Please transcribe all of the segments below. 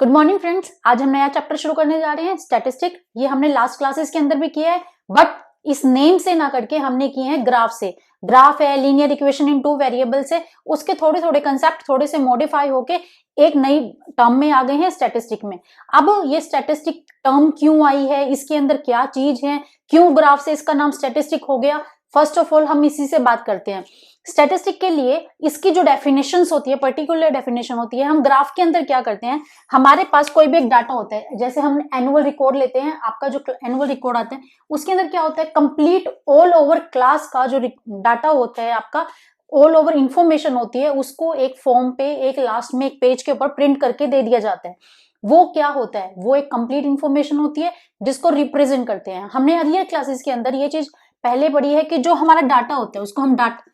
Good morning friends. आज हम नया चैप्टर शुरू करने जा रहे हैं स्टैटिस्टिक। ये हमने लास्ट क्लासेस के अंदर भी किया है, बट इस नेम से ना करके हमने किए हैं ग्राफ से। ग्राफ है, linear equation in two variables है, उसके थोड़े थोड़े कंसेप्ट थोड़े से मॉडिफाई होके एक नई टर्म में आ गए हैं स्टैटिस्टिक में। अब ये स्टैटिस्टिक टर्म क्यों आई है, इसके अंदर क्या चीज है, क्यों ग्राफ से इसका नाम स्टैटिस्टिक हो गया, फर्स्ट ऑफ ऑल हम इसी से बात करते हैं। स्टैटिस्टिक के लिए इसकी जो डेफिनेशंस होती है, पर्टिकुलर डेफिनेशन होती है। हम ग्राफ के अंदर क्या करते हैं, हमारे पास कोई भी एक डाटा होता है, जैसे हम एनुअल रिकॉर्ड लेते हैं, आपका जो एनुअल रिकॉर्ड आता है उसके अंदर क्या होता है, कंप्लीट ऑल ओवर क्लास का जो डाटा होता है, आपका ऑल ओवर इंफॉर्मेशन होती है, उसको एक फॉर्म पे, एक लास्ट में एक पेज के ऊपर प्रिंट करके दे दिया जाता है। वो क्या होता है, वो एक कंप्लीट इंफॉर्मेशन होती है जिसको रिप्रेजेंट करते हैं। हमने अर्लियर क्लासेस के अंदर ये चीज पहले पढ़ी है कि जो हमारा डाटा होता है उसको हम डाटा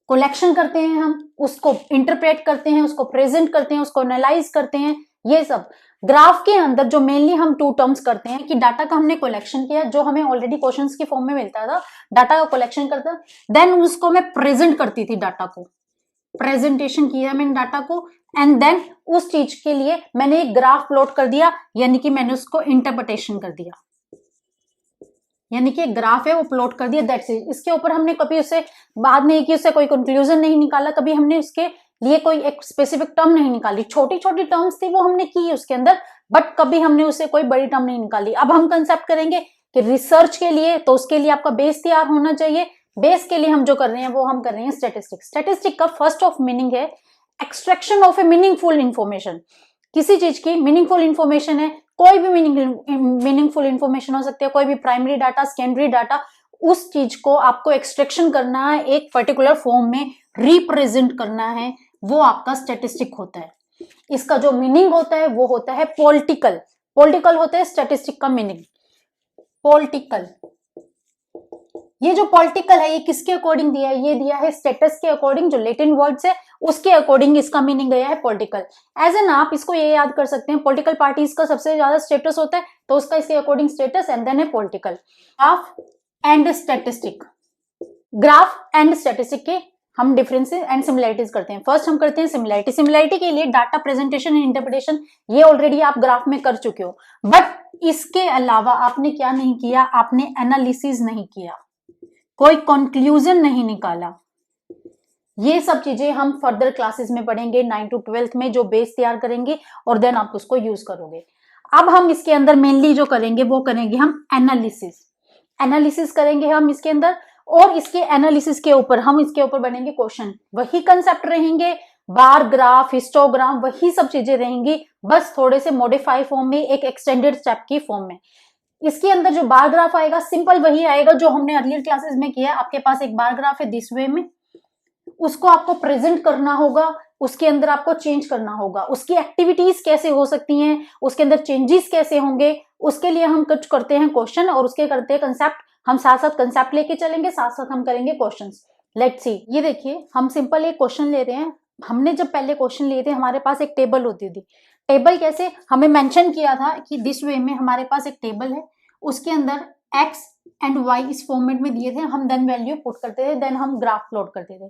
कलेक्शन करते हैं, हम उसको इंटरप्रेट करते हैं, उसको प्रेजेंट करते हैं, उसको एनालाइज करते हैं। ये सब ग्राफ के अंदर जो मेनली हम टू टर्म्स करते हैं कि डाटा का हमने कलेक्शन किया, जो हमें ऑलरेडी क्वेश्चंस के फॉर्म में मिलता था, डाटा का कलेक्शन करता, देन उसको मैं प्रेजेंट करती थी, डाटा को प्रेजेंटेशन किया मैंने डाटा को, एंड देन उस चीज के लिए मैंने एक ग्राफ प्लॉट कर दिया, यानी कि मैंने उसको इंटरप्रिटेशन कर दिया, यानी कि एक ग्राफ है वो प्लॉट कर दिया, दैट्स इट। इसके ऊपर हमने कभी उससे बाद में कि उससे कोई कंक्लूजन नहीं निकाला, कभी हमने उसके लिए कोई एक स्पेसिफिक टर्म नहीं निकाली। छोटी छोटी टर्म्स थी वो हमने की उसके अंदर, बट कभी हमने उससे कोई बड़ी टर्म नहीं निकाली। अब हम कंसेप्ट करेंगे कि रिसर्च के लिए, तो उसके लिए आपका बेस तैयार होना चाहिए। बेस के लिए हम जो कर रहे हैं वो हम कर रहे हैं स्टैटिस्टिक। स्टैटिस्टिक का फर्स्ट ऑफ मीनिंग है extraction of A meaningful information. किसी चीज की मीनिंगफुल इंफॉर्मेशन है, कोई भी मीनिंगफुल इंफॉर्मेशन हो सकती है, कोई भी प्राइमरी डाटा, सेकेंडरी डाटा, उस चीज को आपको एक्सट्रैक्शन करना है, एक पर्टिकुलर फॉर्म में रिप्रेजेंट करना है, वो आपका स्टैटिस्टिक होता है। इसका जो मीनिंग होता है वो होता है पॉलिटिकल। पॉलिटिकल होता है स्टैटिस्टिक का मीनिंग, पॉलिटिकल। ये जो पॉलिटिकल है ये किसके अकॉर्डिंग दिया है, ये दिया है स्टेटस के अकॉर्डिंग, जो लैटिन वर्ड्स है उसके अकॉर्डिंग इसका मीनिंग गया है पॉलिटिकल। एज एन आप इसको ये याद कर सकते हैं, पॉलिटिकल पार्टीज का सबसे ज्यादा स्टेटस होता है, तो उसका इसके अकॉर्डिंग स्टेटस, एंड देन है political. Graph and statistic, graph and statistic के हम डिफरेंसेस एंड सिमिलैरिटीज करते हैं। फर्स्ट हम करते हैं सिमिलैरिटी। सिमिलैरिटी के लिए डाटा प्रेजेंटेशन एंड इंटरप्रिटेशन, ये ऑलरेडी आप ग्राफ में कर चुके हो, बट इसके अलावा आपने क्या नहीं किया, आपने एनालिसिस नहीं किया, कोई कंक्लूजन नहीं निकाला। ये सब चीजें हम फर्दर क्लासेस में पढ़ेंगे, 9 to 12 में, जो बेस तैयार करेंगे और देन आप उसको यूज करोगे। अब हम इसके अंदर मेनली जो करेंगे वो करेंगे हम एनालिसिस। एनालिसिस करेंगे हम इसके अंदर, और इसके एनालिसिस के ऊपर हम इसके ऊपर बनेंगे क्वेश्चन। वही कंसेप्ट रहेंगे, बार ग्राफ, हिस्टोग्राम, वही सब चीजें रहेंगी, बस थोड़े से मॉडिफाई फॉर्म में, एक एक्सटेंडेड स्टेप की फॉर्म में। इसके अंदर जो बार ग्राफ आएगा सिंपल वही आएगा जो हमने अर्लियर क्लासेस में किया है। आपके पास एक बार ग्राफ है दिस वे में, उसको आपको प्रेजेंट करना होगा, उसके अंदर आपको चेंज करना होगा, उसकी एक्टिविटीज कैसे हो सकती हैं, उसके अंदर चेंजेस कैसे होंगे, उसके लिए हम कुछ करते हैं क्वेश्चन, और उसके करते हैं कंसेप्ट। हम साथ साथ कंसेप्ट लेके चलेंगे, साथ साथ हम करेंगे क्वेश्चंस। लेट्स सी, ये देखिए हम सिंपल एक क्वेश्चन ले रहे हैं। हमने जब पहले क्वेश्चन लिए थे हमारे पास एक टेबल होती थी। टेबल कैसे, हमें मेंशन किया था कि दिस वे में हमारे पास एक टेबल है, उसके अंदर x एंड y इस फॉर्मेट में दिए थे, हम देन वैल्यू पुट करते थे, देन हम ग्राफ प्लॉट करते थे।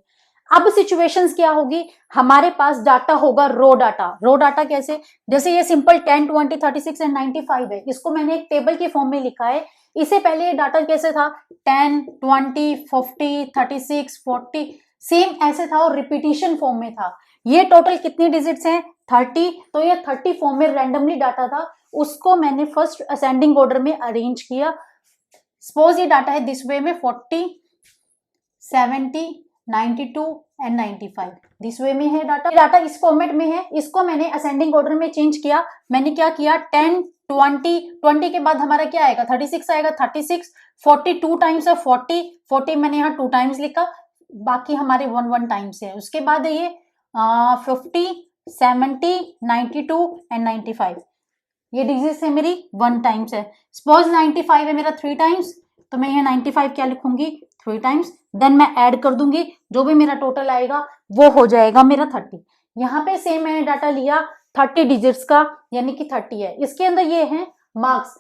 अब सिचुएशंस क्या होगी, हमारे पास डाटा होगा रो डाटा। रो डाटा कैसे, जैसे ये सिंपल 10, 20, 36 एंड 95 है, इसको मैंने एक टेबल के फॉर्म में लिखा है। इससे पहले ये डाटा कैसे था, 10, 20, 50, 36, 40, सेम ऐसे था और रिपीटिशन फॉर्म में था। ये टोटल कितनी डिजिट्स हैं, 30, तो ये 30 फॉर्म में रैंडमली डाटा था, उसको मैंने फर्स्ट असेंडिंग ऑर्डर में अरेंज किया। सपोज ये डाटा है दिस वे में 40, 70, 92 एंड 95, दिस वे में है डाटा। डाटा इस फॉर्मेट में है, इसको मैंने असेंडिंग ऑर्डर में चेंज किया। मैंने क्या किया, 10, 20 के बाद हमारा क्या आएगा, 36 आएगा, 36, 40 2 टाइम्स है, 40 मैंने यहाँ 2 टाइम्स लिखा, बाकी हमारे 1 टाइम्स है। उसके बाद ये 50, 70, 92 एंड 95, ये डिजिट्स है मेरी 1 टाइम्स है। सपोज 95 है मेरा 3 टाइम्स, तो मैं यहाँ 95 क्या लिखूंगी, 3 टाइम्स, देन मैं ऐड कर दूंगी, जो भी मेरा टोटल आएगा वो हो जाएगा मेरा 30। यहाँ पे सेम मैंने डाटा लिया 30 डिजिट्स का, यानी कि 30 है। इसके अंदर ये है मार्क्स।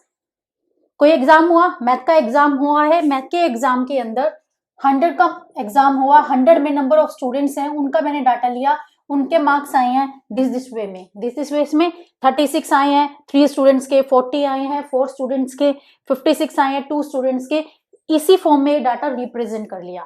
कोई एग्जाम हुआ, मैथ का एग्जाम हुआ है, मैथ के एग्जाम के अंदर 100 का एग्जाम हुआ, 100 में नंबर ऑफ स्टूडेंट्स हैं, उनका मैंने डाटा लिया, उनके मार्क्स आए हैं दिस वे में, दिस वे में 36 आए हैं 3 स्टूडेंट्स के, 40 आए हैं 4 स्टूडेंट्स के, 56 आए हैं 2 स्टूडेंट्स के। इसी फॉर्म में डाटा रिप्रेजेंट कर लिया।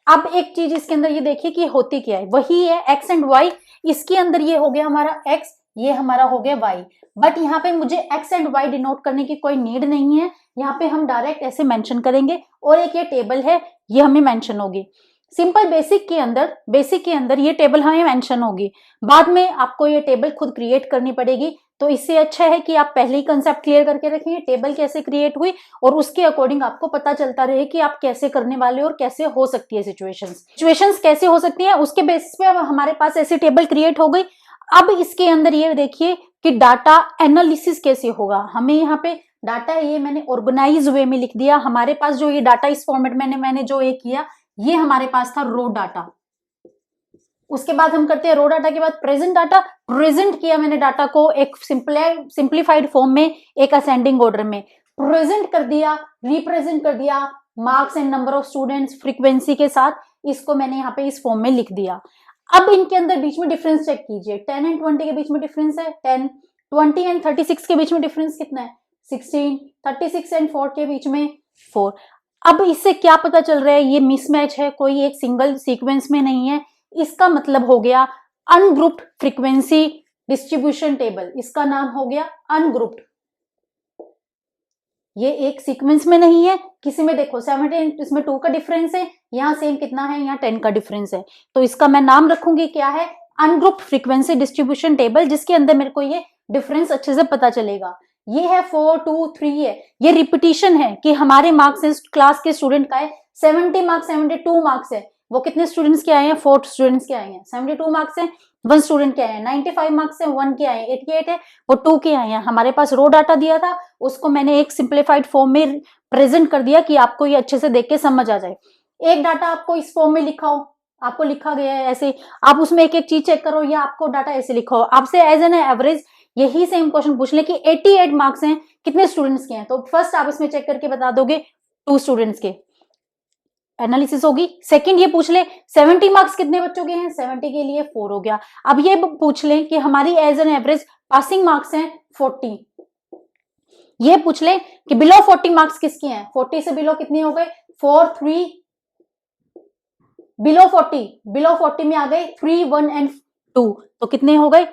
अब एक चीज इसके अंदर ये देखिए कि होती क्या है, वही है एक्स एंड वाई। इसके अंदर ये हो गया हमारा एक्स, ये हमारा हो गया वाई, बट यहाँ पे मुझे एक्स एंड वाई डिनोट करने की कोई नीड नहीं है। यहाँ पे हम डायरेक्ट ऐसे मेंशन करेंगे और एक ये टेबल है ये हमें मेंशन होगी। सिंपल बेसिक के अंदर ये टेबल हमें मेंशन होगी, बाद में आपको ये टेबल खुद क्रिएट करनी पड़ेगी। तो इससे अच्छा है कि आप पहले ही कंसेप्ट क्लियर करके रखेंगे टेबल कैसे क्रिएट हुई, और उसके अकॉर्डिंग आपको पता चलता रहे कि आप कैसे करने वाले और कैसे हो सकती है सिचुएशंस कैसे हो सकती है, उसके बेसिस पे अब हमारे पास ऐसी टेबल क्रिएट हो गई। अब इसके अंदर ये देखिए कि डाटा एनालिसिस कैसे होगा। हमें यहाँ पे डाटा है ये मैंने ऑर्गेनाइज वे में लिख दिया। हमारे पास जो ये डाटा इस फॉर्मेट में मैंने जो ये किया, ये हमारे पास था रो डाटा। उसके बाद हम करते हैं रो डाटा के बाद प्रेजेंट डाटा। प्रेजेंट किया मैंने डाटा को एक सिंप्लीफाइड फॉर्म में, एक असेंडिंग ऑर्डर में प्रेजेंट कर दिया, रिप्रेजेंट कर दिया marks and number of students frequency के साथ। इसको मैंने यहाँ पे इस फॉर्म में लिख दिया। अब इनके अंदर बीच में डिफरेंस चेक कीजिए, 10 एंड 20 के बीच में डिफरेंस है 10, 20 एंड 36 के बीच में डिफरेंस कितना है 16, 36 एंड 4 के बीच में 4। अब इससे क्या पता चल रहा है, ये मिसमैच है, कोई एक सिंगल सीक्वेंस में नहीं है। इसका मतलब हो गया अनग्रुप्ड फ्रीक्वेंसी डिस्ट्रीब्यूशन टेबल। इसका नाम हो गया अनग्रुप्ड। ये एक सीक्वेंस में नहीं है, किसी में देखो 17 इसमें 2 का डिफरेंस है, यहाँ सेम कितना है, यहाँ 10 का डिफरेंस है। तो इसका मैं नाम रखूंगी क्या है, अनग्रुप्ड फ्रीक्वेंसी डिस्ट्रीब्यूशन टेबल, जिसके अंदर मेरे को ये डिफरेंस अच्छे से पता चलेगा। ये है 4 2 3 है, ये रिपीटिशन है कि हमारे मार्क्स क्लास के स्टूडेंट का है 70 मार्क्स 72 मार्क्स है। वो कितने स्टूडेंट्स के आए हैं 4 स्टूडेंट्स के आए हैं। 72 मार्क्स है 1 स्टूडेंट के आए हैं, 95 मार्क्स है 1 के आए हैं, 88 है वो 2 के आए हैं। हमारे पास रो डाटा दिया था, उसको मैंने एक सिंप्लीफाइड फॉर्म में प्रेजेंट कर दिया कि आपको ये अच्छे से देख के समझ आ जाए। एक डाटा आपको इस फॉर्म में लिखा हो, आपको लिखा गया है ऐसे, आप उसमें एक एक चीज चेक करो, या आपको डाटा ऐसे लिखा हो, आपसे एज एन एवरेज यही सेम क्वेश्चन पूछ ले कि 88 मार्क्स हैं कितने स्टूडेंट्स के हैं, तो फर्स्ट आप इसमें चेक करके बता दोगे 2 स्टूडेंट्स के, एनालिसिस होगी। सेकंड ये पूछ ले 70 मार्क्स कितने बच्चों के हैं, 70 के लिए 4 हो गया। अब ये पूछ ले कि हमारी as an average passing marks हैं 40, ये पूछ ले कि बिलो 40 मार्क्स किसके हैं, 40 से बिलो कितने हो गए 4 3, बिलो 40 में आ गए 3 1 एंड 2, तो कितने हो गए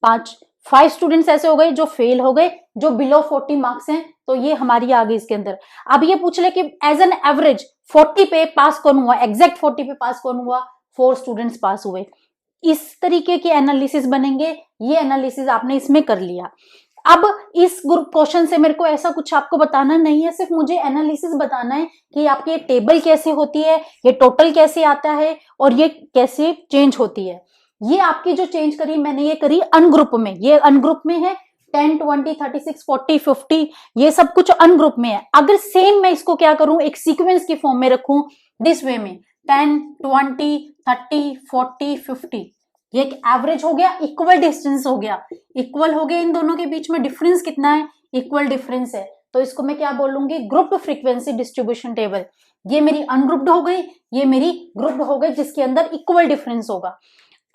5 स्टूडेंट्स ऐसे हो गए जो फेल हो गए, जो बिलो 40 मार्क्स हैं, तो ये हमारी आ गई इसके अंदर। अब ये पूछ ले कि एज एन एवरेज 40 पे पास कौन हुआ, एग्जैक्ट 40 पे पास कौन हुआ, 4 स्टूडेंट्स पास हुए। इस तरीके के एनालिसिस बनेंगे, ये एनालिसिस आपने इसमें कर लिया। अब इस ग्रुप क्वेश्चन से मेरे को ऐसा कुछ आपको बताना नहीं है, सिर्फ मुझे एनालिसिस बताना है कि आपकी ये टेबल कैसे होती है, ये टोटल कैसे आता है और ये कैसे चेंज होती है। ये आपकी जो चेंज करी मैंने ये करी अनग्रुप में, ये अनग्रुप में है 10 20 36 40 50, ये सब कुछ अनग्रुप में है। अगर सेम मैं इसको क्या करूं, एक सीक्वेंस की फॉर्म में रखूं दिस वे में 10 20 30 40 50, ये एक एवरेज हो गया, इक्वल डिस्टेंस हो गया, इक्वल हो गया, इन दोनों के बीच में डिफरेंस कितना है, इक्वल डिफरेंस है, तो इसको मैं क्या बोलूंगी ग्रुप्ड फ्रीक्वेंसी डिस्ट्रीब्यूशन टेबल। ये मेरी अनग्रुप्ड हो गई, ये मेरी ग्रुप्ड हो गई, जिसके अंदर इक्वल डिफरेंस होगा।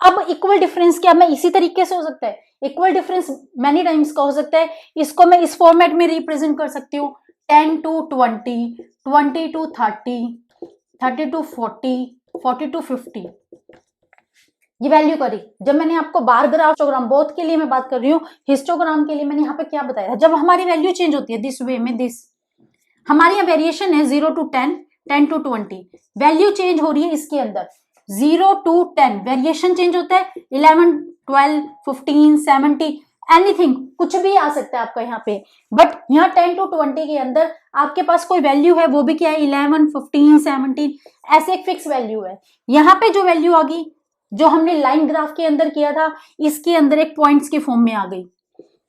अब इक्वल डिफरेंस क्या मैं इसी तरीके से हो सकता है, इक्वल डिफरेंस मैनी टाइम्स का हो सकता है, इसको मैं इस फॉर्मेट में रिप्रेजेंट कर सकती हूँ 10 to 20 20 to 30 30 to 40 40 to 50, ये वैल्यू करी। जब मैंने आपको बार ग्राफ हिस्टोग्राम बोथ के लिए मैं बात कर रही हूँ, हिस्टोग्राम के लिए मैंने यहाँ पे क्या बताया, जब हमारी वैल्यू चेंज होती है दिस वे में, दिस हमारी यहाँ वेरिएशन है 0 to 10 10 to 20, वैल्यू चेंज हो रही है इसके अंदर 0 to 10, वेरिएशन चेंज होता है 11 12 15 70 एनीथिंग, कुछ भी आ सकता है आपका यहाँ पे, बट यहाँ 10 to 20 के अंदर आपके पास कोई वैल्यू है, वो भी क्या है 11 15 17, ऐसे एक फिक्स वैल्यू है। यहाँ पे जो वैल्यू आ गई जो हमने लाइन ग्राफ के अंदर किया था, इसके अंदर एक पॉइंट्स के फॉर्म में आ गई,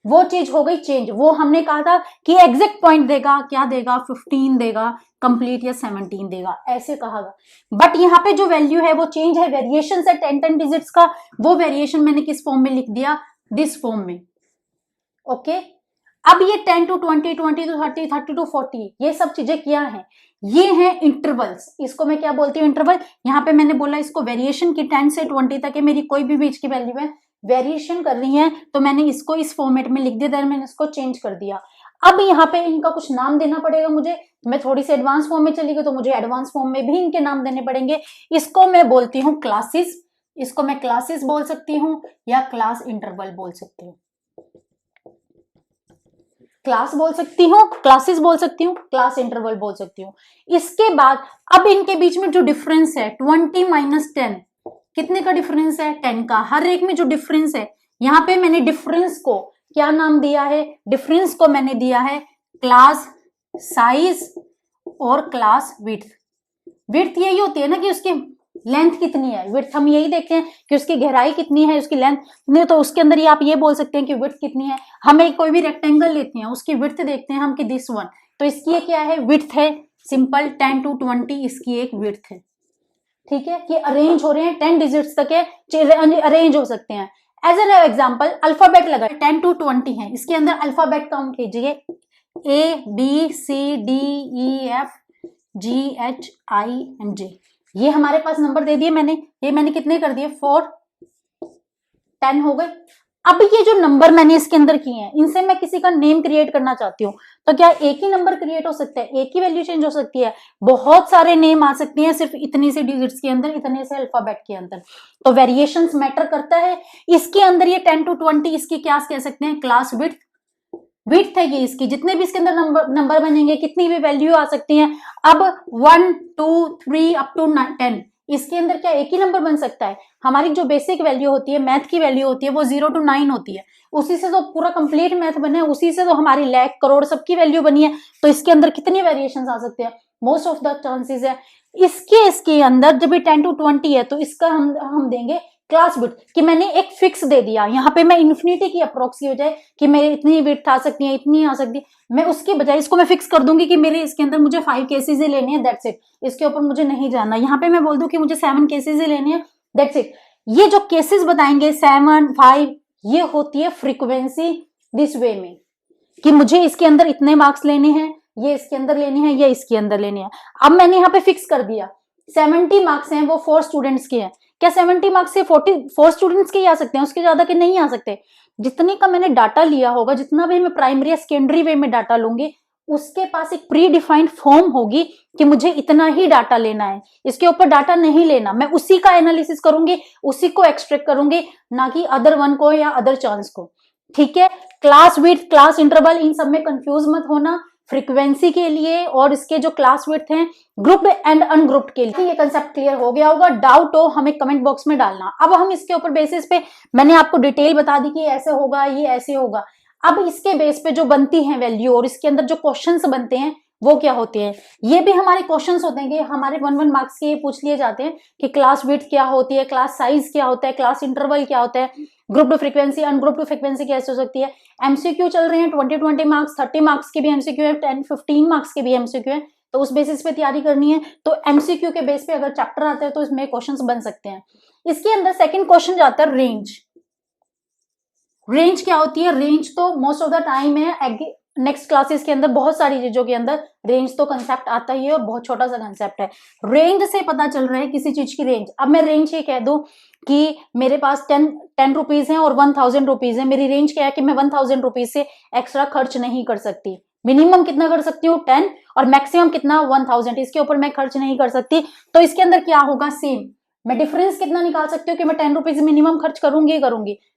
वो चीज हो गई चेंज। वो हमने कहा था कि एग्जैक्ट पॉइंट देगा, क्या देगा 15 देगा कंप्लीट या 17 देगा, ऐसे कहा, बट यहाँ पे जो वैल्यू है वो चेंज है, वेरिएशन है 10 डिजिट्स का, वो वेरिएशन मैंने किस फॉर्म में लिख दिया, दिस फॉर्म में। ओके, अब ये 10 to 20, 20 to 30, 30 to 40, ये सब चीजें क्या है, ये है इंटरवल्स। इसको मैं क्या बोलती हूँ, इंटरवल। यहाँ पे मैंने बोला इसको वेरिएशन की 10 से 20 तक है, मेरी कोई भी बीच की वैल्यू है, वेरिएशन कर रही है, तो मैंने इसको इस फॉर्मेट में लिख दिया, देन मैंने इसको चेंज कर दिया। अब यहाँ पे इनका कुछ नाम देना पड़ेगा मुझे, मैं थोड़ी सी एडवांस फॉर्म में चली गई तो मुझे एडवांस फॉर्म में भी इनके नाम देने पड़ेंगे। इसको मैं बोलती हूँ क्लासेस, इसको मैं क्लासेस बोल सकती हूँ या क्लास इंटरवल बोल सकती हूँ। क्लास बोल सकती हूँ, क्लासेस बोल सकती हूँ, क्लास इंटरवल बोल सकती हूँ। इसके बाद अब इनके बीच में जो डिफरेंस है 20 - 10, कितने का डिफरेंस है, 10 का। हर एक में जो डिफरेंस है, यहाँ पे मैंने डिफरेंस को क्या नाम दिया है, डिफरेंस को मैंने दिया है क्लास साइज और क्लास विड्थ। विड्थ यही होती है ना कि उसकी लेंथ कितनी है, विड्थ हम यही देखते हैं कि उसकी गहराई कितनी है, उसकी लेंथ नहीं, तो उसके अंदर ही आप ये बोल सकते हैं कि विड्थ कितनी है। हमें कोई भी रेक्टेंगल लेते हैं, उसकी विड्थ देखते हैं हम कि दिस वन, तो इसकी क्या है, विड्थ है, सिंपल 10 to 20 इसकी एक विड्थ है। ठीक है, कि अरेंज हो रहे हैं 10 डिजिट्स तक है, अरेंज हो सकते हैं। एज एन एग्जाम्पल अल्फाबेट लगा 10 to 20 है, इसके अंदर अल्फाबेट काउंट कीजिए, ABCDEF GHINJ, ये हमारे पास नंबर दे दिए मैंने, ये मैंने कितने कर दिए 4, 10 हो गए। अब ये जो नंबर मैंने इसके अंदर किए हैं, इनसे मैं किसी का नेम क्रिएट करना चाहती हूँ, तो क्या एक ही नंबर क्रिएट हो सकता है, एक ही वैल्यू चेंज हो सकती है, बहुत सारे नेम आ सकती हैं सिर्फ इतनी से डिजिट्स के अंदर, इतने से अल्फाबेट के अंदर, तो वेरिएशंस मैटर करता है। इसके अंदर ये 10 to 20 इसकी क्या कह सकते हैं, क्लास विड्थ, विड्थ है ये इसकी, जितने भी इसके अंदर नंबर बनेंगे, कितनी भी वैल्यू आ सकती है। अब 1 2 3 अप टू 10, इसके अंदर क्या एक ही नंबर बन सकता है, हमारी जो बेसिक वैल्यू होती है, मैथ की वैल्यू होती है, वो 0 to 9 होती है, उसी से तो पूरा कंप्लीट मैथ बना है, उसी से तो हमारी लाख करोड़ सबकी वैल्यू बनी है, तो इसके अंदर कितनी वेरिएशंस आ सकते हैं, मोस्ट ऑफ द चांसेस है। इसके अंदर जब ये 10 to 20 है, तो इसका हम देंगे क्लास विड्थ, कि मैंने एक फिक्स दे दिया, यहाँ पे मैं इन्फिनिटी की अप्रोक्स की बजाय कि मेरी इतनी विड्थ आ सकती है, इतनी आ सकती है, मैं उसके बजाय इसको मैं फिक्स कर दूंगी कि मेरे इसके अंदर मुझे 5 केसेस ही लेने हैं, दैट्स इट, इसके ऊपर मुझे नहीं जाना। यहाँ पे मैं बोल दूं कि मुझे 7 केसेस ही लेने हैं, दैट्स इट। ये जो केसेस बताएंगे 7 5, ये होती है फ्रीक्वेंसी दिस वे में, कि मुझे इसके अंदर इतने मार्क्स लेने हैं, ये इसके अंदर लेने हैं, ये इसके अंदर लेने हैं। अब मैंने यहाँ पे फिक्स कर दिया 70 मार्क्स हैं, वो 4 स्टूडेंट्स के हैं, क्या 70 मार्क्स से 44 स्टूडेंट्स के ही आ सकते हैं, उसके ज्यादा के नहीं आ सकते। जितने का मैंने डाटा लिया होगा, जितना भी मैं प्राइमरी या सेकेंडरी वे में डाटा लूंगी, उसके पास एक प्री डिफाइंड फॉर्म होगी कि मुझे इतना ही डाटा लेना है, इसके ऊपर डाटा नहीं लेना, मैं उसी का एनालिसिस करूंगी, उसी को एक्सट्रैक्ट करूंगी, ना कि अदर वन को या अदर चांस को। ठीक है, क्लास विड्थ, क्लास इंटरवल, इन सब में कंफ्यूज मत होना। फ्रीक्वेंसी के लिए और इसके जो क्लास विड्थ हैं, ग्रुप्ड एंड अनग्रुप्ड के लिए, ये कंसेप्ट क्लियर हो गया होगा। डाउट हो हमें कमेंट बॉक्स में डालना। अब हम इसके ऊपर बेसिस पे मैंने आपको डिटेल बता दी कि ऐसे होगा, ये ऐसे होगा। अब इसके बेस पे जो बनती है वैल्यू और इसके अंदर जो क्वेश्चंस बनते हैं वो क्या होते हैं, ये भी हमारे क्वेश्चंस होते हैं कि हमारे 1 मार्क्स के ये पूछ लिए जाते हैं कि क्लास विड्थ क्या होती है, क्लास साइज क्या होता है, क्लास इंटरवल क्या होता है, ग्रुप्ड फ्रीक्वेंसी, अनग्रुप्ड फ्रीक्वेंसी कैसे हो सकती है। एमसीक्यू चल रहे हैं 20 मार्क्स, 30 मार्क्स के भी एमसीक्यू है, 10-15 मार्क्स के भी एमसीक्यू है, तो उस बेसिस पे तैयारी करनी है। तो एमसीक्यू के बेस पे अगर चैप्टर आता है तो इसमें क्वेश्चंस बन सकते हैं। इसके अंदर सेकंड क्वेश्चन जाता है रेंज। रेंज क्या होती है, रेंज तो मोस्ट ऑफ द टाइम है नेक्स्ट क्लासेस के अंदर, बहुत सारी चीजों के अंदर रेंज तो कंसेप्ट आता ही है और बहुत छोटा सा कंसेप्ट है। रेंज से पता चल रहा है किसी चीज की रेंज। अब मैं रेंज ये कह दूं कि मेरे पास 10 रुपीज है और 1000 रुपीज है, मेरी रेंज क्या है कि मैं 1000 रुपीज से एक्स्ट्रा खर्च नहीं कर सकती। मिनिमम कितना कर सकती हूँ 10 और मैक्सिमम कितना 1000, इसके ऊपर मैं खर्च नहीं कर सकती। तो इसके अंदर क्या होगा, सेम मैं डिफरेंस कितना निकाल सकती हूँ कि मैं 10 रुपीज मिनिमम खर्च करूंगी,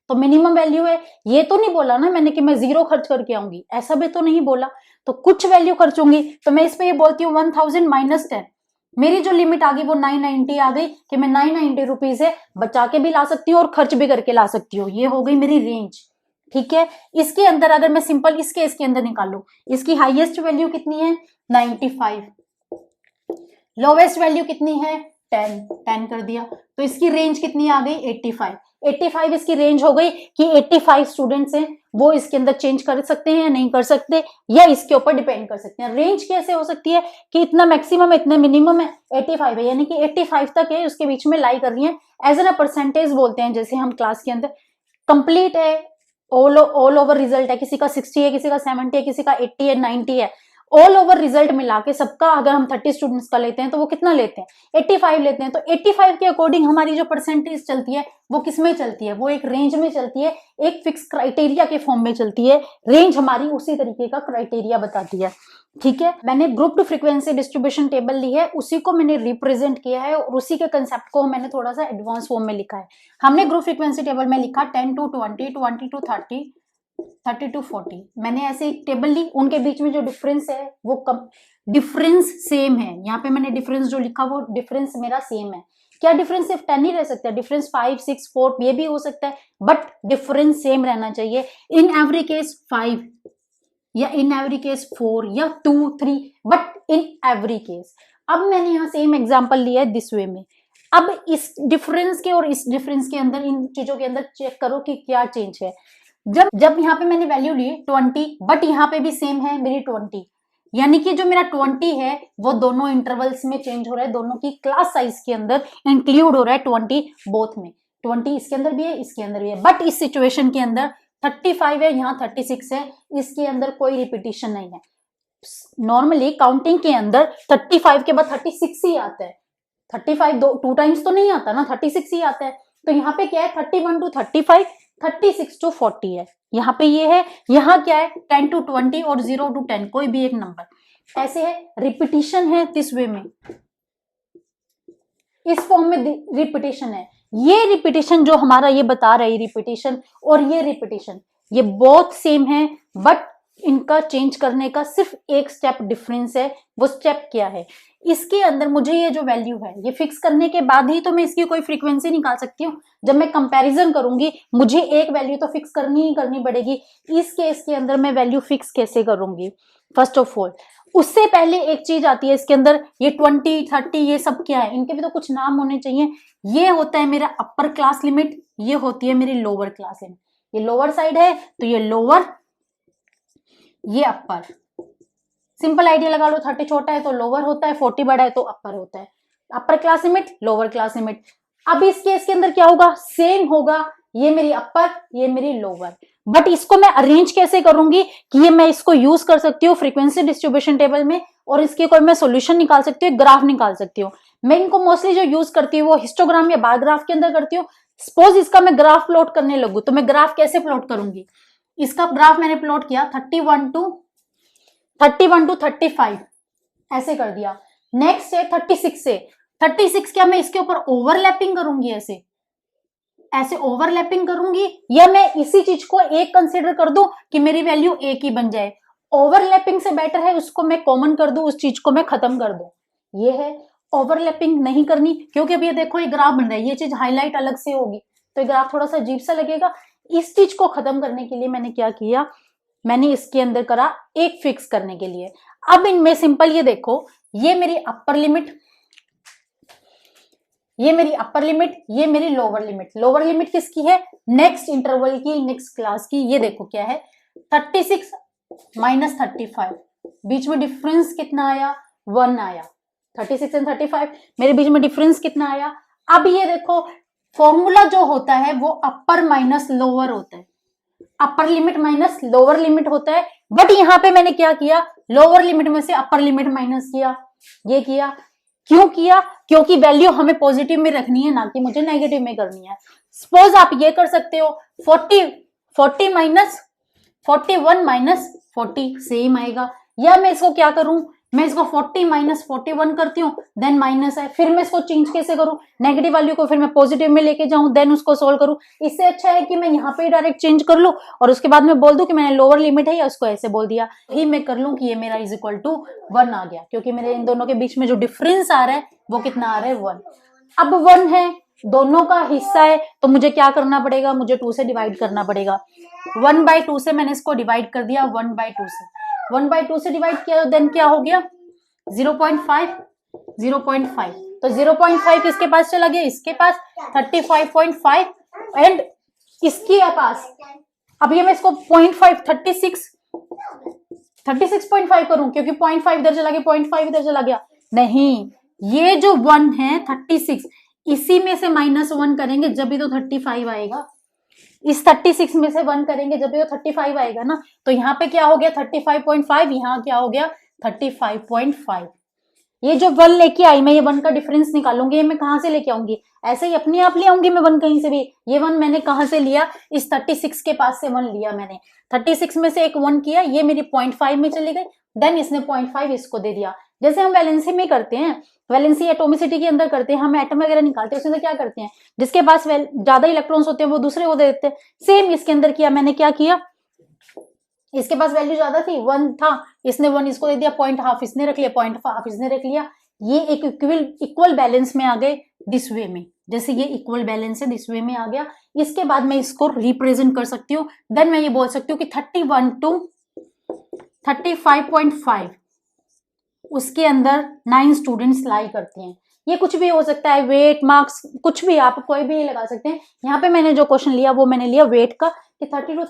तो मिनिमम वैल्यू है। ये तो नहीं बोला ना मैंने कि मैं 0 खर्च करके आऊंगी, ऐसा भी तो नहीं बोला, तो कुछ वैल्यू खर्च होंगी। तो मैं इस पे ये बोलती हूँ 1000 - 10, मेरी जो लिमिट आ गई वो 990 आ गई कि मैं 990 रुपीज से बचा के भी ला सकती हूँ और खर्च भी करके ला सकती हूँ। ये हो गई मेरी रेंज। ठीक है, इसके अंदर अगर मैं सिंपल इस केस के अंदर निकालू, इसकी हाईएस्ट वैल्यू कितनी है 95, लोवेस्ट वैल्यू कितनी है 10 कर दिया, तो इसकी रेंज कितनी आ गई 85 इसकी रेंज हो गई कि 85 स्टूडेंट्स हैं वो इसके अंदर चेंज कर सकते हैं या नहीं कर सकते, या इसके ऊपर डिपेंड कर सकते हैं। रेंज कैसे हो सकती है कि इतना मैक्सिमम है इतना मिनिमम है, 85 है, यानी कि 85 तक है, उसके बीच में लाई कर रही है। एज एन परसेंटेज बोलते हैं, जैसे हम क्लास के अंदर कंप्लीट है ऑल ओवर रिजल्ट है, किसी का 60 है, किसी का 70 है, किसी का 80 है, 90 है, ऑल ओवर रिजल्ट मिला के सबका अगर हम 30 स्टूडेंट्स का लेते हैं तो वो कितना लेते हैं, 85 लेते हैं। तो 85 के अकॉर्डिंग हमारी जो परसेंटेज चलती है वो किस में चलती है, वो एक रेंज में चलती है, एक फिक्स क्राइटेरिया के फॉर्म में चलती है। रेंज हमारी उसी तरीके का क्राइटेरिया बताती है। ठीक है, मैंने grouped frequency distribution table ली है, उसी को मैंने रिप्रेजेंट किया है और उसी के कंसेप्ट को मैंने थोड़ा सा एडवांस फॉर्म में लिखा है। हमने ग्रुप फ्रीक्वेंसी टेबल में लिखा 10 to 20, 20 to 30, 30 to 40। मैंने ऐसे एक टेबल ली, उनके बीच में जो डिफरेंस है वो कम, डिफरेंस सेम है। यहाँ पे मैंने डिफरेंस जो लिखा वो डिफरेंस मेरा सेम है। क्या डिफरेंस सिर्फ 10 ही रह सकता है, डिफरेंस 5, 6, 4 ये भी हो सकता है, बट डिफरेंस सेम रहना चाहिए। इन एवरी केस 5 या इन एवरी केस 4 या 2, 3, बट इन एवरी केस। अब मैंने यहाँ सेम एग्जांपल लिया है दिस वे में। अब इस डिफरेंस के और इस डिफरेंस के अंदर, इन चीजों के अंदर चेक करो कि क्या चेंज है। जब यहाँ पे मैंने वैल्यू ली 20, बट यहाँ पे भी सेम है मेरी 20, यानी कि जो मेरा 20 है वो दोनों इंटरवल्स में चेंज हो रहा है, दोनों की क्लास साइज के अंदर इंक्लूड हो रहा है 20 बोथ में। 20 इसके अंदर भी है, इसके अंदर भी है, बट इस सिचुएशन के अंदर 35 है, यहाँ 36 है, इसके अंदर कोई रिपीटिशन नहीं है। नॉर्मली काउंटिंग के अंदर 35 के बाद 36 ही आता है। 35 टू टाइम्स तो नहीं आता ना, 36 ही आता है। तो यहाँ पे क्या है, 31 to 35, 36 to 40 है। यहाँ पे ये है, यहाँ क्या है 10 to 20 और 0 to 10, कोई भी एक नंबर। ऐसे है, रिपीटिशन है दिस वे में, इस फॉर्म में रिपीटिशन है। ये रिपीटिशन जो हमारा ये बता रही रिपीटिशन और ये रिपीटिशन, ये बहुत सेम है, बट इनका चेंज करने का सिर्फ एक स्टेप डिफरेंस है। वो स्टेप क्या है, इसके अंदर मुझे ये जो वैल्यू है ये फिक्स करने के बाद ही तो मैं इसकी कोई फ्रीक्वेंसी निकाल सकती हूँ। जब मैं कंपैरिजन करूंगी मुझे एक वैल्यू तो फिक्स करनी ही करनी पड़ेगी। इस केस के अंदर मैं वैल्यू फिक्स कैसे करूंगी, फर्स्ट ऑफ ऑल उससे पहले एक चीज आती है इसके अंदर, ये 20, 30 ये सब क्या है, इनके भी तो कुछ नाम होने चाहिए। ये होता है मेरा अपर क्लास लिमिट, ये होती है मेरी लोअर क्लास लिमिट। ये लोअर साइड है तो ये लोअर, ये अपर। सिंपल आइडिया लगा लो, 30 छोटा है तो लोअर होता है, 40 बड़ा है तो अपर होता है। Upper class limit, lower class limit. अब इस केस के अंदर क्या होगा, सेम होगा, ये मेरी अपर, ये मेरी लोअर। बट इसको मैं अरेंज कैसे करूंगी कि ये मैं इसको यूज कर सकती हूँ फ्रीक्वेंसी डिस्ट्रीब्यूशन टेबल में, और इसकी कोई मैं सोल्यूशन निकाल सकती हूँ, ग्राफ निकाल सकती हूँ। मैं इनको मोस्टली जो यूज करती हूँ वो हिस्टोग्राम या बार ग्राफ के अंदर करती हूँ। सपोज इसका मैं ग्राफ प्लॉट करने लगू तो मैं ग्राफ कैसे प्लॉट करूंगी, इसका ग्राफ मैंने प्लॉट किया 31 to 35 ऐसे कर दिया। नेक्स्ट है 36 से 36, क्या मैं इसके ऊपर ओवरलैपिंग करूंगी, ऐसे ओवरलैपिंग करूंगी, या मैं इसी चीज को एक कंसीडर कर दूं कि मेरी वैल्यू एक ही बन जाए। ओवरलैपिंग से बेटर है उसको मैं कॉमन कर दूं, उस चीज को मैं खत्म कर दूं। ये है, ओवरलैपिंग नहीं करनी, क्योंकि अब ये देखो ये ग्राफ बन रहा है, ये चीज हाईलाइट अलग से होगी तो ये ग्राफ थोड़ा सा अजीब सा लगेगा। इस चीज को खत्म करने के लिए मैंने क्या किया, मैंने इसके अंदर करा एक फिक्स करने के लिए। अब इनमें सिंपल ये देखो, ये मेरी अपर लिमिट, ये मेरी अपर लिमिट, ये मेरी लोअर लिमिट। लोअर लिमिट किसकी है, नेक्स्ट इंटरवल की, नेक्स्ट क्लास की। ये देखो क्या है 36 माइनस 35, बीच में डिफरेंस कितना आया, 1 आया। 36 एंड 35 मेरे बीच में डिफरेंस कितना आया। अब ये देखो फॉर्मूला जो होता है वो अपर माइनस लोअर होता है, upper limit minus lower limit होता है। बट यहाँ पे मैंने क्या किया, लोअर लिमिट में से अपर लिमिट माइनस किया। ये किया, क्यों किया, क्योंकि वैल्यू हमें पॉजिटिव में रखनी है, ना कि मुझे नेगेटिव में करनी है। सपोज आप ये कर सकते हो 40 माइनस 41 माइनस 40 सेम आएगा, या मैं इसको क्या करूं, मैं इसको 40 माइनस 41 करती हूँ, देन माइनस है, फिर मैं इसको चेंज कैसे करूं, नेगेटिव वैल्यू को फिर मैं पॉजिटिव में लेके जाऊं, देन उसको सोल्व करूं। इससे अच्छा है कि मैं यहाँ पे डायरेक्ट चेंज कर लूं और उसके बाद मैं बोल दूं कि मैंने लोअर लिमिट है, या उसको ऐसे बोल दिया, यही मैं कर लूं कि ये मेरा इज इक्वल टू 1 आ गया, क्योंकि मेरे इन दोनों के बीच में जो डिफरेंस आ रहा है वो कितना आ रहा है, 1। अब 1 है, दोनों का हिस्सा है, तो मुझे क्या करना पड़ेगा, मुझे 2 से डिवाइड करना पड़ेगा। 1/2 से मैंने इसको डिवाइड कर दिया, 1/2 से 1/2 से डिवाइड किया, तो देन क्या हो गया 0.5 0.5, तो 0.5 किसके पास चला गया, इसके पास 35.5 एंड इसके पास। अब ये मैं इसको 0.5 36.5 करूं, क्योंकि 0.5 इधर चला गया, 0.5 इधर चला गया, नहीं, ये जो 1 है 36, इसी में से -1 करेंगे जब भी तो 35 आएगा। इस 36 में से 1 करेंगे जब ये 35 आएगा ना, तो यहाँ पे क्या हो गया 35.5, यहाँ क्या हो गया 35.5। ये जो 1 लेके आई मैं, ये 1 का डिफरेंस निकालूंगी, ये मैं कहां से लेके आऊंगी, ऐसे ही अपने आप ले आऊंगी मैं 1 कहीं से भी। ये 1 मैंने कहां से लिया, इस 36 के पास से 1 लिया मैंने, 36 में से एक 1 किया, ये मेरी 0.5 में चली गई, देन इसने 0.5 इसको दे दिया। जैसे हम वैलेंसी में करते हैं, वैलेंसी एटोमिसिटी के अंदर करते हैं, हम एटम वगैरह निकालते हैं, उसमें क्या करते हैं, जिसके पास ज्यादा इलेक्ट्रॉन्स होते हैं वो दूसरे को दे देते हैं। सेम इसके अंदर किया मैंने, क्या किया, इसके पास वैल्यू ज्यादा थी, 1 था, इसने 1 इसको दे दिया, 0.5 इसने रख लिया, 0.5 इसने रख लिया। ये एक इक्वल बैलेंस में आ गए दिस वे में, जैसे ये इक्वल बैलेंस है दिस वे में आ गया। इसके बाद मैं इसको रिप्रेजेंट कर सकती हूँ, देन मैं ये बोल सकती हूँ कि 31 to 35.5 उसके अंदर 9 स्टूडेंट्स लाई करते हैं। ये कुछ भी हो सकता है, वेट, मार्क्स, कुछ भी आप कोई भी लगा सकते हैं। यहाँ पे मैंने जो क्वेश्चन लिया वो मैंने लिया वेट का, कि 30 to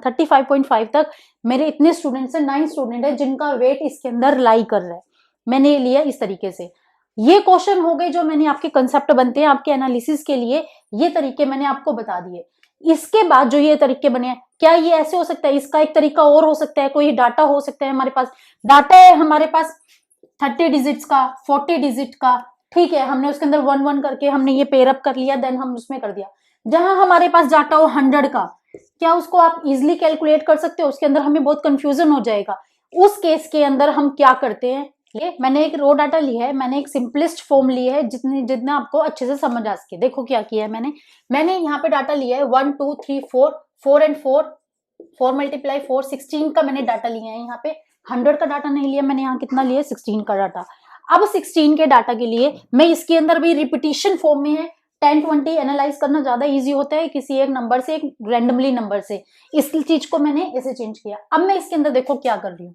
35.5 तक मेरे इतने स्टूडेंट्स हैं, 9 स्टूडेंट है जिनका वेट इसके अंदर लाई कर रहा है। मैंने ये लिया इस तरीके से। ये क्वेश्चन हो गए जो मैंने आपके कंसेप्ट बनते हैं आपके एनालिसिस के लिए, ये तरीके मैंने आपको बता दिए। इसके बाद जो ये तरीके बने हैं, क्या ये ऐसे हो सकता है, इसका एक तरीका और हो सकता है, कोई डाटा हो सकता है, हमारे पास डाटा है, हमारे पास 30 डिजिट्स का, 40 डिजिट का, ठीक है, हमने उसके अंदर 1 करके हमने ये पेयरअप कर लिया, देन हम उसमें कर दिया। जहां हमारे पास डाटा हो 100 का, क्या उसको आप इजिली कैलकुलेट कर सकते हो, उसके अंदर हमें बहुत कंफ्यूजन हो जाएगा। उस केस के अंदर हम क्या करते हैं, ये मैंने एक रो डाटा लिया है, मैंने एक सिंपलेस्ट फॉर्म ली है जितना आपको अच्छे से समझ आ सके। देखो क्या किया है मैंने यहाँ पे डाटा लिया है 1 2 3 4, 4 and 4, 4 × 4 16 का मैंने डाटा लिया है। यहाँ पे 100 का डाटा नहीं लिया मैंने, यहाँ कितना लिया 16 का डाटा। अब 16 के डाटा के लिए मैं इसके अंदर भी रिपीटिशन फॉर्म में है, 10 20 एनालाइज करना ज्यादा इजी होता है किसी एक नंबर से, एक रैंडमली नंबर से। इस चीज को मैंने ऐसे चेंज किया। अब मैं इसके अंदर देखो क्या कर रही हूँ,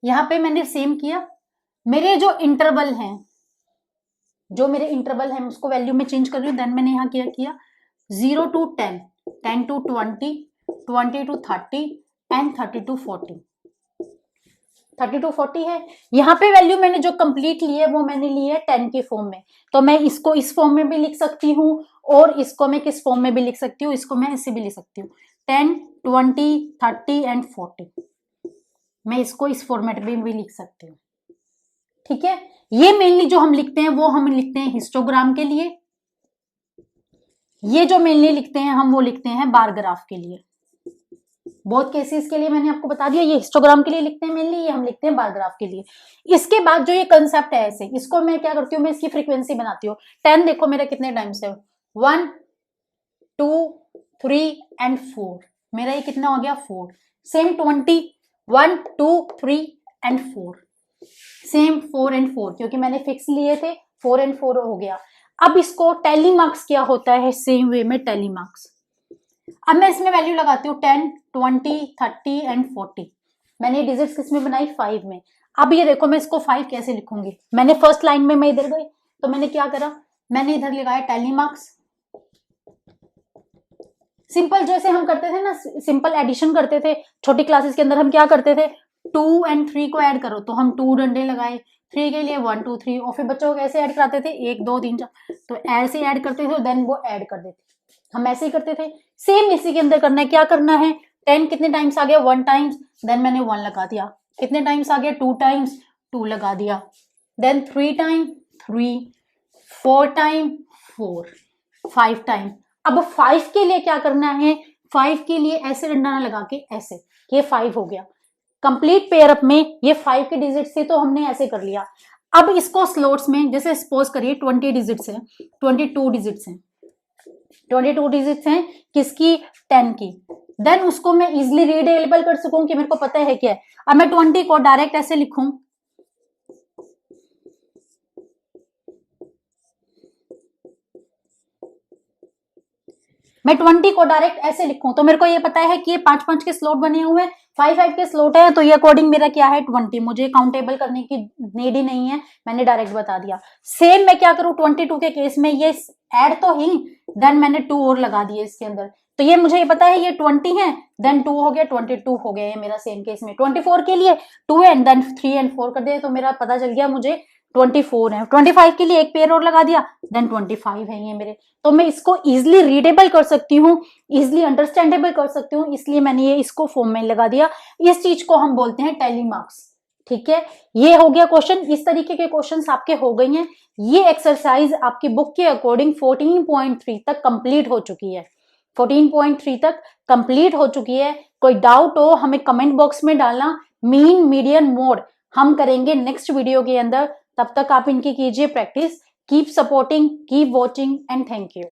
यहाँ पे मैंने सेम किया, मेरे जो इंटरवल हैं, उसको वैल्यू में चेंज कर रही हूँ। देन मैंने यहाँ किया 0 to 10, 10 to 20, 20 to 30 and 30 to 40, 30 to 40 है। यहाँ पे वैल्यू मैंने जो कंप्लीट ली है वो मैंने ली है 10 के फॉर्म में, तो मैं इसको इस फॉर्म में भी लिख सकती हूँ और इसको मैं किस फॉर्म में भी लिख सकती हूँ, इसको मैं ऐसे भी लिख सकती हूँ 10, 20, 30 एंड 40। मैं इसको इस फॉर्मेट में भी लिख सकती हूँ, ठीक है। ये मेनली जो हम लिखते हैं वो हम लिखते हैं हिस्टोग्राम के लिए, ये जो मेनली लिखते हैं हम वो लिखते हैं बार ग्राफ के लिए। बहुत केसेस के लिए मैंने आपको बता दिया, ये हिस्टोग्राम के लिए लिखते हैं मेनली, ये हम लिखते हैं बार ग्राफ के लिए। इसके बाद जो ये कंसेप्ट है ऐसे, इसको मैं क्या करती हूँ, मैं इसकी फ्रीक्वेंसी बनाती हूँ। 10 देखो मेरा कितने टाइम्स है, 1 2 3 एंड 4, मेरा ये कितना हो गया 4। सेम 20, 1 2 3 एंड 4, सेम 4 and 4, क्योंकि मैंने फिक्स लिए थे 4 and 4 हो गया। अब इसको टैली मार्क्स क्या होता है, सेम वे में टैली मार्क्स। अब मैं इसमें वैल्यू लगाती हूँ 10, 20, 30 एंड 40। मैंने डिजिट्स किसमें बनाई 5 में। अब ये देखो मैं इसको 5 कैसे लिखूंगी, मैंने फर्स्ट लाइन में मैं इधर गई तो मैंने क्या करा, मैंने इधर लगाया टैली मार्क्स। सिंपल जैसे हम करते थे ना, सिंपल एडिशन करते थे छोटी क्लासेस के अंदर, हम क्या करते थे 2 and 3 को ऐड करो, तो हम 2 डंडे लगाए, 3 के लिए 1 2 3, और फिर बच्चों को कैसे ऐड कराते थे 1 2 3 4, तो ऐसे ऐड करते थे, देन वो ऐड कर देते, हम ऐसे ही करते थे। सेम इसी के अंदर करना है, क्या करना है, 10 कितने टाइम्स आ गया 1 टाइम्स, देन मैंने 1 लगा दिया, कितने टाइम्स आ गया 2 टाइम्स 2 लगा दिया, देन 3 टाइम 3, 4 टाइम 4, 5 टाइम। अब 5 के लिए क्या करना है, 5 के लिए ऐसे डंडा ना लगा के ऐसे, ये 5 हो गया कंप्लीट पेयर अप में, ये 5 के डिजिट से तो हमने ऐसे कर लिया। अब इसको स्लॉट्स में, जैसे सपोज करिए 20 डिजिट्स हैं, 22 डिजिट्स हैं, 22 डिजिट्स हैं किसकी 10 की, देन उसको मैं इजिली रीडेबल कर सकूं कि मेरे को पता है क्या है। अब मैं 20 को डायरेक्ट ऐसे लिखूं, मैं 20 को डायरेक्ट ऐसे लिखूं तो मेरे को ये पता है कि ये 5 के स्लॉट बने हुए हैं, 5 के स्लॉट है, तो ये अकॉर्डिंग मेरा क्या है 20, मुझे काउंटेबल करने की नीड ही नहीं है, मैंने डायरेक्ट बता दिया। सेम मैं क्या करूं 22 के केस में, ये ऐड तो ही, देन मैंने 2 और लगा दिए इसके अंदर, तो ये मुझे ये पता है ये 20 है, देन 2 हो गया 22 हो गया ये मेरा। सेम केस में 24 के लिए 2 है, देन 3 and 4 कर दिया, तो मेरा पता चल गया मुझे 24 है, 25 के लिए एक पेयर और लगा दिया, देन 25 है ये मेरे। तो मैं इसको इजिली रीडेबल कर सकती हूँ, इजिली अंडरस्टैंडेबल कर सकती हूँ, इसलिए मैंने ये इसको फॉर्म में लगा दिया। इस चीज को हम बोलते हैं टैली मार्क्स। ठीक है, ये हो गया क्वेश्चन। इस तरीके के क्वेश्चंस आपके हो गई हैं। ये एक्सरसाइज आपकी बुक के अकॉर्डिंग 14.3 तक कंप्लीट हो चुकी है, 14.3 तक कंप्लीट हो चुकी है। कोई डाउट हो हमें कमेंट बॉक्स में डालना। मीन, मीडियन, मोड हम करेंगे नेक्स्ट वीडियो के अंदर। तब तक आप इनकी कीजिए practice. Keep supporting, keep watching and thank you.